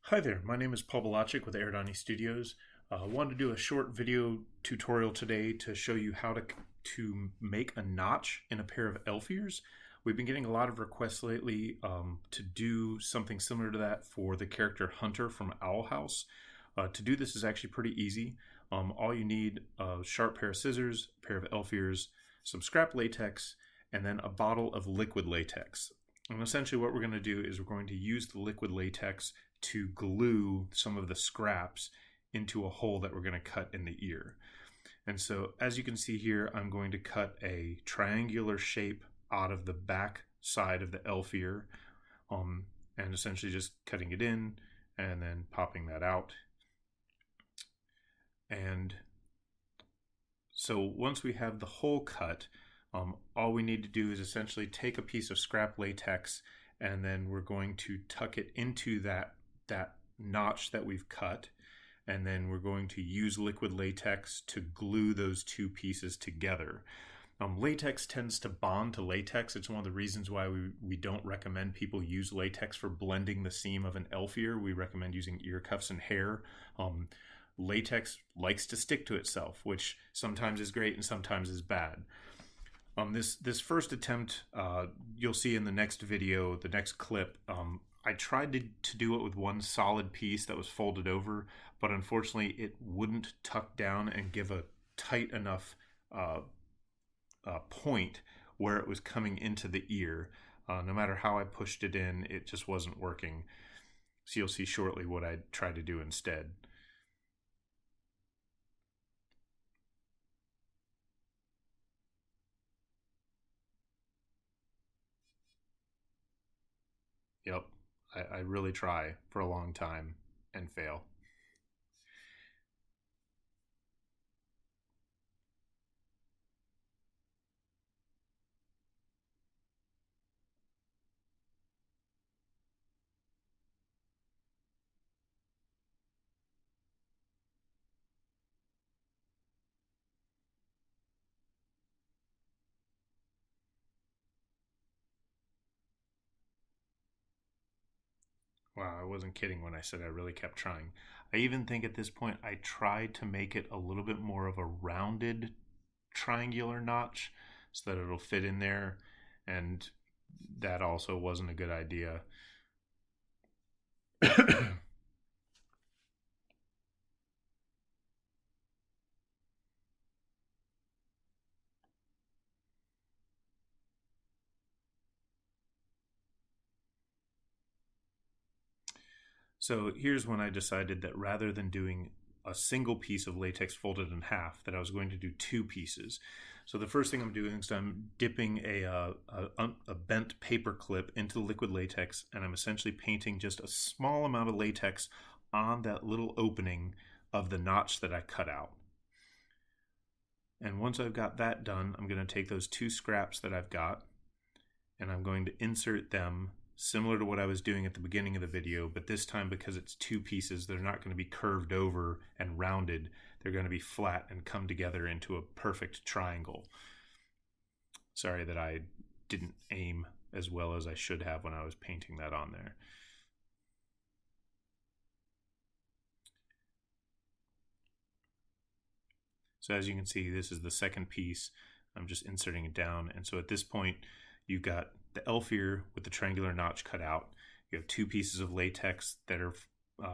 Hi there, my name is Paul Balachik with Aradani Studios. I wanted to do a short video tutorial today to show you how to make a notch in a pair of elf ears. We've been getting a lot of requests lately to do something similar to that for the character Hunter from Owl House. To do this is actually pretty easy. All you need a sharp pair of scissors, a pair of elf ears, some scrap latex, and then a bottle of liquid latex. And essentially what we're going to do is we're going to use the liquid latex to glue some of the scraps into a hole that we're going to cut in the ear. And so as you can see here, I'm going to cut a triangular shape out of the back side of the elf ear, and essentially just cutting it in and then popping that out. And so once we have the hole cut, all we need to do is essentially take a piece of scrap latex, and then we're going to tuck it into that notch that we've cut, and then we're going to use liquid latex to glue those two pieces together. Latex tends to bond to latex. It's one of the reasons why we don't recommend people use latex for blending the seam of an elf ear. We recommend using ear cuffs and hair. Latex likes to stick to itself, which sometimes is great and sometimes is bad. This first attempt, you'll see in the next video, the next clip, I tried to do it with one solid piece that was folded over, but unfortunately it wouldn't tuck down and give a tight enough point where it was coming into the ear. No matter how I pushed it in, it just wasn't working. So you'll see shortly what I tried to do instead. Yep, I really try for a long time and fail. Wow, I wasn't kidding when I said I really kept trying. I even think at this point I tried to make it a little bit more of a rounded triangular notch so that it'll fit in there, and that also wasn't a good idea. So here's when I decided that rather than doing a single piece of latex folded in half, that I was going to do two pieces. So the first thing I'm doing is I'm dipping a bent paper clip into the liquid latex, and I'm essentially painting just a small amount of latex on that little opening of the notch that I cut out. And once I've got that done, I'm going to take those two scraps that I've got, and I'm going to insert them similar to what I was doing at the beginning of the video, but this time, because it's two pieces, they're not going to be curved over and rounded. They're going to be flat and come together into a perfect triangle. Sorry that I didn't aim as well as I should have when I was painting that on there. So as you can see, this is the second piece. I'm just inserting it down, and so at this point you've got the elf ear with the triangular notch cut out. You have two pieces of latex that are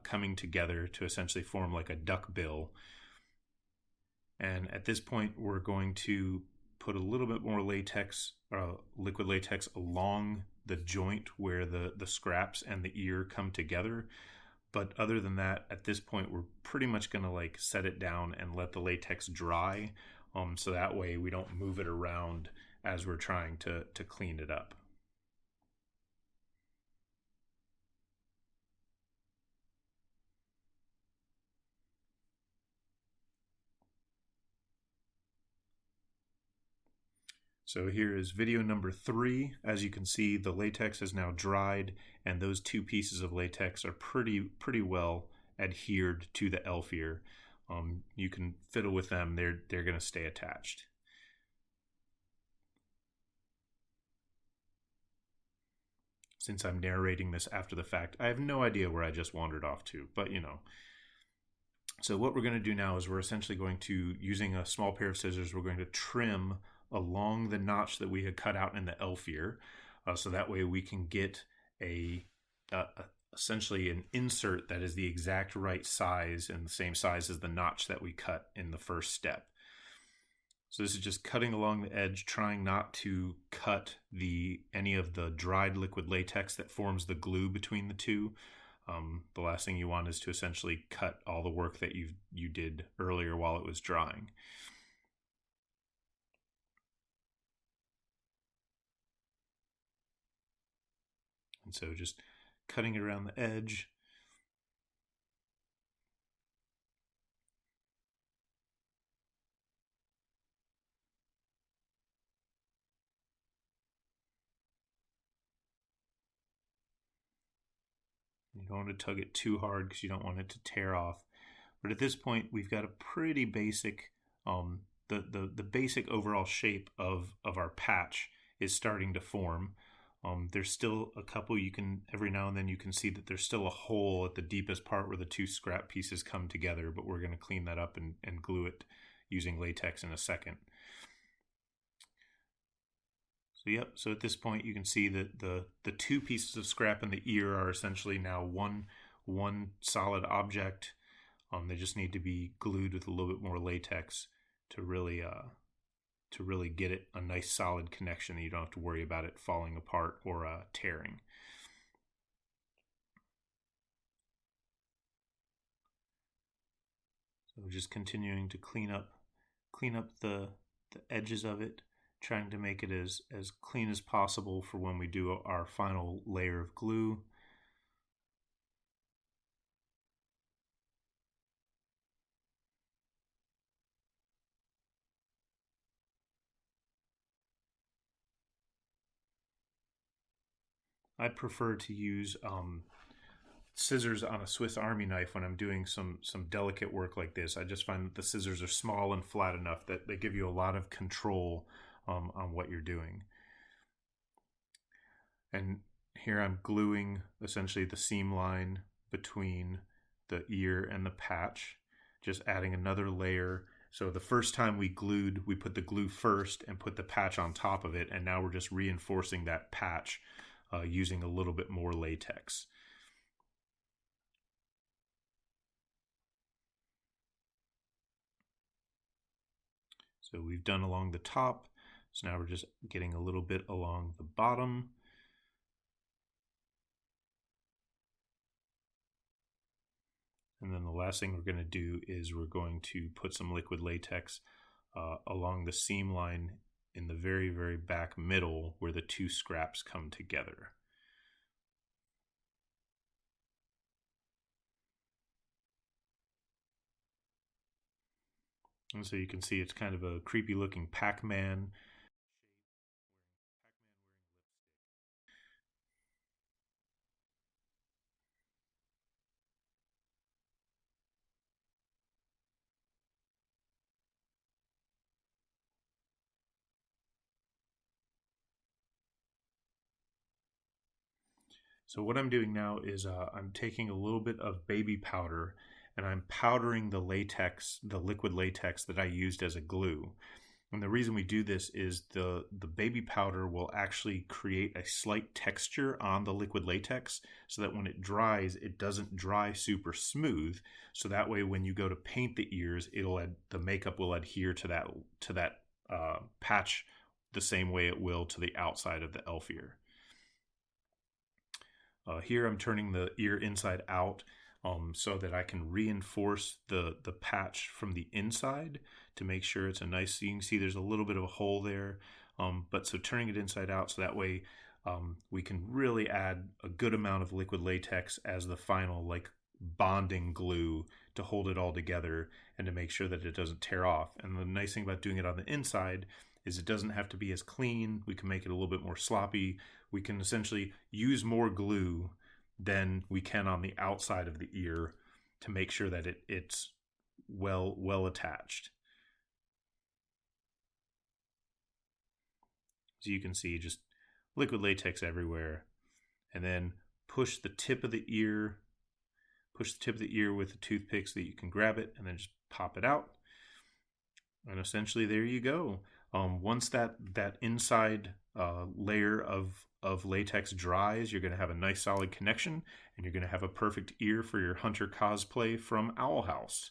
coming together to essentially form like a duck bill. And at this point, we're going to put a little bit more latex, liquid latex, along the joint where the scraps and the ear come together. But other than that, at this point, we're pretty much going to like set it down and let the latex dry, so that way we don't move it around as we're trying to clean it up. So here is video number 3. As you can see, the latex is now dried, and those two pieces of latex are pretty well adhered to the elf ear. You can fiddle with them; they're going to stay attached. since I'm narrating this after the fact, I have no idea where I just wandered off to, but you know. So what we're going to do now is we're essentially going to, using a small pair of scissors, we're going to trim along the notch that we had cut out in the elf ear. So that way we can get a essentially an insert that is the exact right size and the same size as the notch that we cut in the first step. So this is just cutting along the edge, trying not to cut any of the dried liquid latex that forms the glue between the two. The last thing you want is to essentially cut all the work that you did earlier while it was drying. And so just cutting it around the edge. You don't want to tug it too hard because you don't want it to tear off. But at this point, we've got a pretty basic, the basic overall shape of our patch is starting to form. There's still a couple every now and then you can see that there's still a hole at the deepest part where the two scrap pieces come together, but we're going to clean that up and glue it using latex in a second. So at this point you can see that the two pieces of scrap in the ear are essentially now one solid object. They just need to be glued with a little bit more latex to really get it a nice solid connection that you don't have to worry about it falling apart or tearing. So just continuing to clean up the edges of it, trying to make it as clean as possible for when we do our final layer of glue. I prefer to use scissors on a Swiss Army knife when I'm doing some delicate work like this. I just find that the scissors are small and flat enough that they give you a lot of control on what you're doing. And here I'm gluing essentially the seam line between the ear and the patch, just adding another layer. So the first time we put the glue first and put the patch on top of it, and now we're just reinforcing that patch using a little bit more latex. So we've done along the top, so now we're just getting a little bit along the bottom. And then the last thing we're going to do is we're going to put some liquid latex along the seam line in the very, very back middle where the two scraps come together. And so you can see it's kind of a creepy looking Pac-Man. So what I'm doing now is I'm taking a little bit of baby powder and I'm powdering the liquid latex that I used as a glue. And the reason we do this is the baby powder will actually create a slight texture on the liquid latex so that when it dries, it doesn't dry super smooth. So that way when you go to paint the ears, the makeup will adhere to that patch the same way it will to the outside of the elf ear. Here I'm turning the ear inside out so that I can reinforce the patch from the inside to make sure it's a nice, you can see there's a little bit of a hole there, but so turning it inside out so that way we can really add a good amount of liquid latex as the final like bonding glue to hold it all together and to make sure that it doesn't tear off. And the nice thing about doing it on the inside is it doesn't have to be as clean. We can make it a little bit more sloppy. We can essentially use more glue than we can on the outside of the ear to make sure that it's well attached. So you can see just liquid latex everywhere. and then push the tip of the ear with the toothpick so that you can grab it, and then just pop it out. And essentially there you go. Once that inside layer of latex dries, you're going to have a nice solid connection, and you're going to have a perfect ear for your hunter cosplay from Owl House.